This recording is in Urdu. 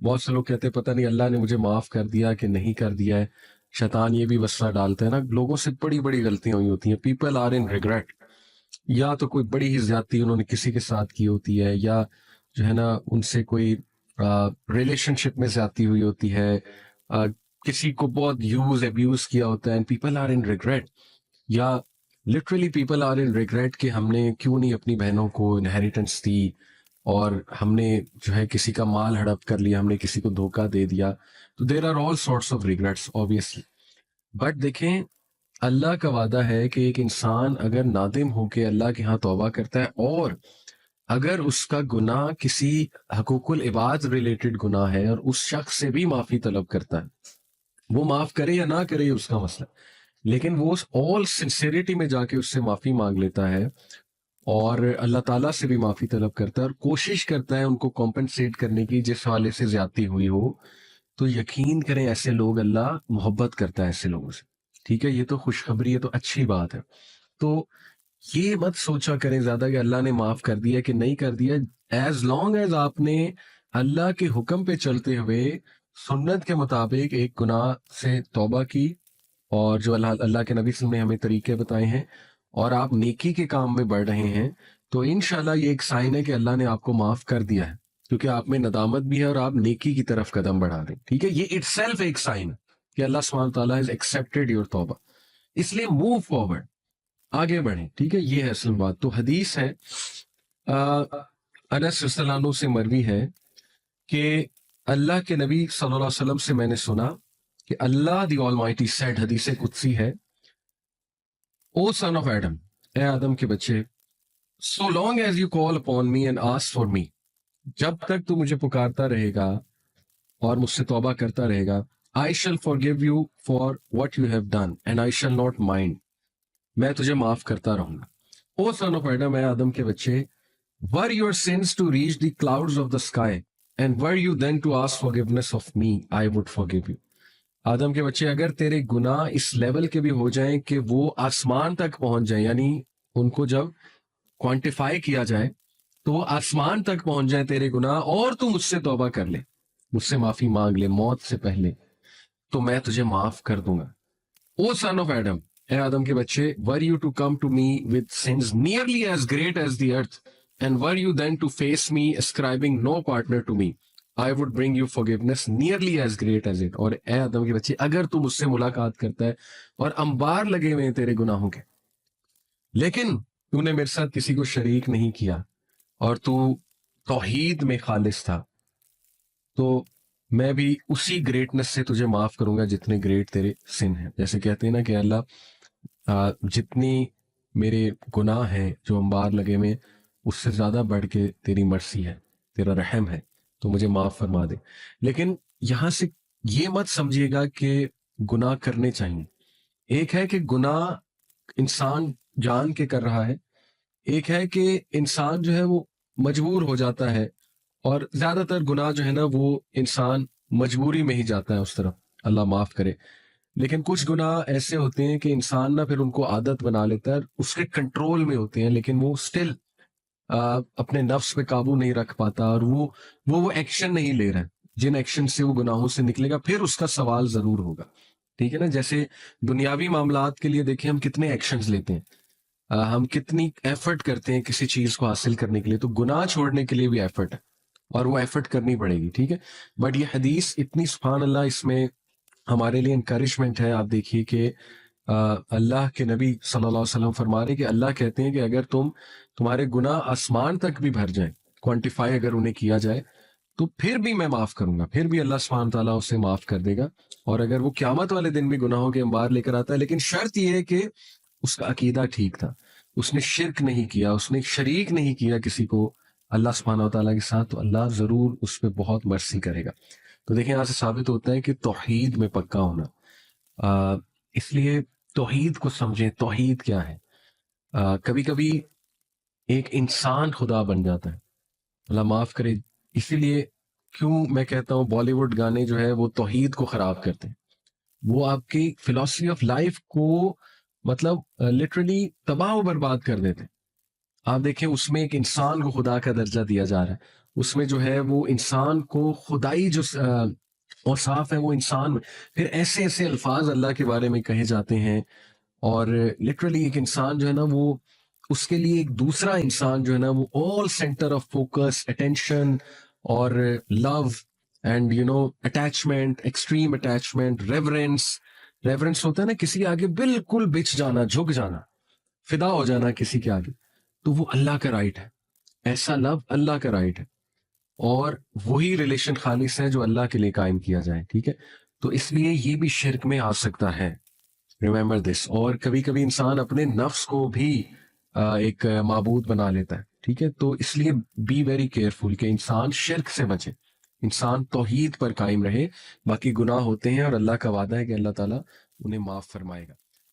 بہت سے لوگ کہتے ہیں پتہ نہیں اللہ نے مجھے معاف کر دیا کہ نہیں کر دیا ہے. شیطان یہ بھی وسوسہ ڈالتا ہے نا, لوگوں سے بڑی بڑی غلطیاں ہوئی ہوتی ہیں, پیپل آر ان ریگریٹ. یا تو کوئی بڑی ہی زیادتی انہوں نے کسی کے ساتھ کی ہوتی ہے, یا جو ہے نا ان سے کوئی ریلیشن شپ میں زیادتی ہوئی ہوتی ہے, کسی کو بہت یوز ابیوز کیا ہوتا ہے, پیپل آر ان ریگریٹ. یا literally people are in regret کہ ہم نے کیوں نہیں اپنی بہنوں کو انہیریٹنس دی, اور ہم نے جو ہے کسی کا مال ہڑپ کر لیا, ہم نے کسی کو دھوکہ دے دیا. تو there are all sorts of regrets obviously. But دیکھیں, اللہ کا وعدہ ہے کہ ایک انسان اگر نادم ہو کے اللہ کے ہاں توبہ کرتا ہے, اور اگر اس کا گناہ کسی حقوق العباد ریلیٹڈ گناہ ہے اور اس شخص سے بھی معافی طلب کرتا ہے, وہ معاف کرے یا نہ کرے اس کا مسئلہ, لیکن وہ آل سنسیریٹی میں جا کے اس سے معافی مانگ لیتا ہے اور اللہ تعالیٰ سے بھی معافی طلب کرتا ہے اور کوشش کرتا ہے ان کو کمپنسیٹ کرنے کی جس حوالے سے زیادتی ہوئی ہو, تو یقین کریں ایسے لوگ اللہ محبت کرتا ہے ایسے لوگوں سے. ٹھیک ہے, یہ تو خوشخبری ہے, تو اچھی بات ہے. تو یہ مت سوچا کریں زیادہ کہ اللہ نے معاف کر دیا کہ نہیں کر دیا. ایز لانگ ایز آپ نے اللہ کے حکم پہ چلتے ہوئے سنت کے مطابق ایک گناہ سے توبہ کی, اور جو اللہ کے نبی صلی اللہ علیہ وسلم نے ہمیں طریقے بتائے ہیں, اور آپ نیکی کے کام میں بڑھ رہے ہیں, تو انشاءاللہ یہ ایک سائن ہے کہ اللہ نے آپ کو معاف کر دیا ہے, کیونکہ آپ میں ندامت بھی ہے اور آپ نیکی کی طرف قدم بڑھا رہے ہیں. ٹھیک ہے, یہ اٹ سیلف ایک سائن ہے کہ اللہ سبحانہ تعالیٰ has accepted your توبہ. اس لیے موو فارورڈ, آگے بڑھیں. ٹھیک ہے, یہ ہے اصل بات. تو حدیث ہے انس رضی اللہ عنہ سے مروی ہے کہ اللہ کے نبی صلی اللہ علیہ وسلم سے میں نے سنا کہ اللہ دی آلمائٹی سیڈ, حدیث قدسی ہے, او سن آف ایڈم, اے آدم کے بچے, so long as you call upon me and ask for me, جب تک تو مجھے پکارتا رہے گا اور مجھ سے توبہ کرتا رہے گا, I shall forgive you for what you have done and I shall not mind, میں تجھے معاف کرتا رہوں گا. او سن آف ایڈم, اے آدم کے بچے, were your sins to reach the clouds of the sky and were you then to ask forgiveness of me, I would forgive you. آدم کے بچے, اگر تیرے گناہ اس لیول کے بھی ہو جائیں کہ وہ آسمان تک پہنچ جائیں, یعنی ان کو جب کوانٹیفائی کیا جائے تو وہ آسمان تک پہنچ جائیں تیرے گناہ, اور تو مجھ سے توبہ کر لے, مجھ سے معافی مانگ لے موت سے پہلے, تو میں تجھے معاف کر دوں گا. او سن آف ایڈم, اے آدم کے بچے, were you to come to me with sins nearly as great as the earth and were you then to face me ascribing no partner to me, I would bring you forgiveness nearly as great as it. اور اے آدم کے بچے, اگر تو مجھ سے ملاقات کرتا ہے اور انبار لگے ہوئے ہیں تیرے گناہوں کے, لیکن تو نے میرے ساتھ کسی کو شریک نہیں کیا اور تو توحید میں خالص تھا, تو میں بھی اسی گریٹنس سے تجھے معاف کروں گا جتنے گریٹ تیرے سن ہیں. جیسے کہتے ہیں نا کہ اللہ جتنی میرے گناہ ہیں جو انبار لگے ہوئے, اس سے زیادہ بڑھ کے تیری مرسی ہے, تیرا رحم ہے, تو مجھے معاف فرما دے. لیکن یہاں سے یہ مت سمجھیے گا کہ گناہ کرنے چاہیے. ایک ہے کہ گناہ انسان جان کے کر رہا ہے, ایک ہے کہ انسان جو ہے وہ مجبور ہو جاتا ہے, اور زیادہ تر گناہ جو ہے نا وہ انسان مجبوری میں ہی جاتا ہے اس طرف, اللہ معاف کرے. لیکن کچھ گناہ ایسے ہوتے ہیں کہ انسان نہ پھر ان کو عادت بنا لیتا ہے, اس کے کنٹرول میں ہوتے ہیں, لیکن وہ سٹل اپنے نفس پہ قابو نہیں رکھ پاتا, اور وہ ایکشن نہیں لے رہا ہے جن ایکشن سے وہ گناہوں سے نکلے گا, پھر اس کا سوال ضرور ہوگا. ٹھیک ہے نا, جیسے دنیاوی معاملات کے لیے دیکھیں ہم کتنے ایکشنز لیتے ہیں, ہم کتنی ایفرٹ کرتے ہیں کسی چیز کو حاصل کرنے کے لیے, تو گناہ چھوڑنے کے لیے بھی ایفرٹ ہے اور وہ ایفرٹ کرنی پڑے گی. ٹھیک ہے, بٹ یہ حدیث اتنی سبحان اللہ, اس میں ہمارے لیے انکریجمنٹ ہے. آپ دیکھیے کہ اللہ کے نبی صلی اللہ علیہ وسلم فرما رہے کہ اللہ کہتے ہیں کہ اگر تمہارے گناہ آسمان تک بھی بھر جائیں, کوانٹیفائی اگر انہیں کیا جائے, تو پھر بھی میں معاف کروں گا, پھر بھی اللہ سبحانہ تعالیٰ اسے معاف کر دے گا. اور اگر وہ قیامت والے دن بھی گناہوں کے انبار لے کر آتا ہے, لیکن شرط یہ ہے کہ اس کا عقیدہ ٹھیک تھا, اس نے شرک نہیں کیا, اس نے شریک نہیں کیا کسی کو اللہ سبحانہ تعالیٰ کے ساتھ, تو اللہ ضرور اس پہ بہت مرسی کرے گا. تو دیکھیں یہاں سے ثابت ہوتا ہے کہ توحید میں پکا ہونا. اس لیے توحید کو سمجھیں, توحید کیا ہے. کبھی کبھی ایک انسان خدا بن جاتا ہے, اللہ معاف کرے. اسی لیے کیوں میں کہتا ہوں بالی ووڈ گانے جو ہے وہ توحید کو خراب کرتے ہیں, وہ آپ کی فلسفی آف لائف کو مطلب لٹرلی تباہ و برباد کر دیتے ہیں. آپ دیکھیں اس میں ایک انسان کو خدا کا درجہ دیا جا رہا ہے, اس میں جو ہے وہ انسان کو خدائی جو اوصاف ہے وہ انسان میں، پھر ایسے ایسے الفاظ اللہ کے بارے میں کہے جاتے ہیں، اور لٹرلی ایک انسان جو ہے نا وہ اس کے لیے ایک دوسرا انسان جو ہے نا وہ all centre of focus, attention اور love and attachment, extreme attachment, reverence ہوتا ہے نا کسی کے آگے بالکل بچ جانا، جھک جانا، فدا ہو جانا کسی کے آگے، تو وہ اللہ کا رائٹ ہے، ایسا لو اللہ کا رائٹ ہے، اور وہی ریلیشن خالص ہے جو اللہ کے لیے قائم کیا جائے، ٹھیک ہے؟ تو اس لیے یہ بھی شرک میں آ سکتا ہے، ریمبر دس۔ اور کبھی کبھی انسان اپنے نفس کو بھی ایک معبود بنا لیتا ہے، ٹھیک ہے؟ تو اس لیے بی ویری کیئرفل کہ انسان شرک سے بچے، انسان توحید پر قائم رہے، باقی گناہ ہوتے ہیں اور اللہ کا وعدہ ہے کہ اللہ تعالیٰ انہیں معاف فرمائے گا۔